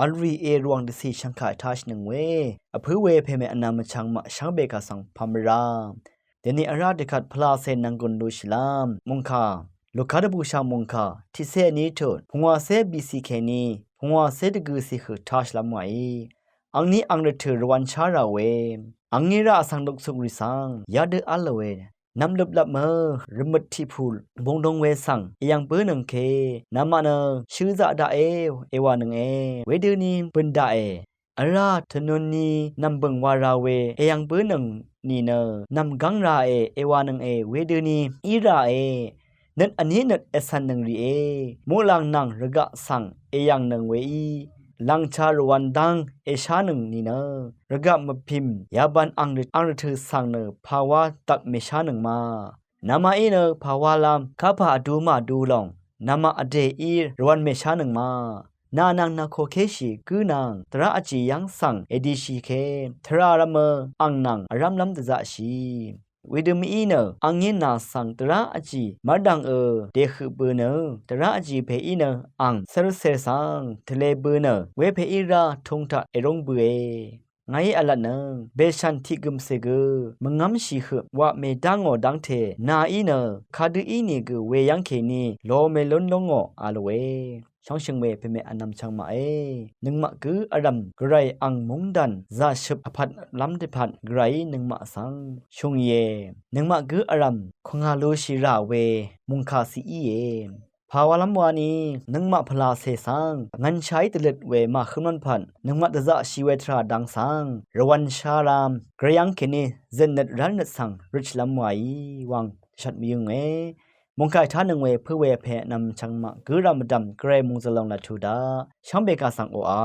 อัลรีเอรวงดิสีชังขายทัชหนึ่งเวอเพื่อเวเพเมอนามชังมาชังเบกาสังพัมรามเดนี่อาราดิคัดพลาเซนังกุนดูชลามมุงคาลูกาดบูชามุงคาที่เซนี้เถิดพงวาเซบีซีเคนีพงวาเซดกูสิคือทัชลามไวอังนี้อังเรถือรวันชาราเวอังนี้ราสังดกสุกริสังยาเดอัลเวนำลับเมอรมดที่พูลบงดงเวสังยังเปื้อหนึ่งเคนามาเนชื่อจะได้เอวานึงเวดืนีเป็นได้อาราธนุนีนำเบิงวาราเวยังเปื้อหนึ่งนี่เนนำกังราเอวานึงเวดืนีอีรานั่นอันนี้นั่นเอสันนึงรีมูลังนังระกะสังยังนึงเวลังชาลวันดังชาหนึ่งนี่เนระกะมพิมยาบันอังรถือสังเนภาวะตักเมชาหนึ่งมานามาเนภาวะลามข้าพาดูมาดูลองนามาอเดอีรวันเมชาหนึ่งมานานังนาโคเคชีกือนางตระอจียังสังดิชีเคทรารามอังนังอรัมลัมตะชีวิดมีเนอังยินนาสังตระอจีมาดังเดคือเบเนตระอจีเพอีเนอังเซรเซสังทะเลเบเนเวเพอีราทงทะรงเบไงอลันนึงเบชันทิกึมเซกมงำชีขวะเมดังอดังเทนาอีเนคาดูอีนี่กเวยังเคนีโลเมลนลงออาลเวช่องเชิงเวเปเมอนนำช่างมานึงมะกืออดัมกไรอังมุงดันซาชบอภัดลำเดพัดไกรนึงมะสังชงเยนึงมะกืออดัมคงฮาโลชิราเวมุงคาซีอีภาวะลำวานีนึงมะพลาเซสังงันใช้ตเล็ดเวมาขึ้นมันพันนึงมะตะจะชีเวทราดังสังระวันชารามกระยังเคนีเจนเนตรันเนตสังริชลำไววังชัดมียุงมงคายท่านึงเวเพื่อเวเพนำชังมะกือรามดำเกรมุงจะลองละทูดาช่างเบกาสังโออา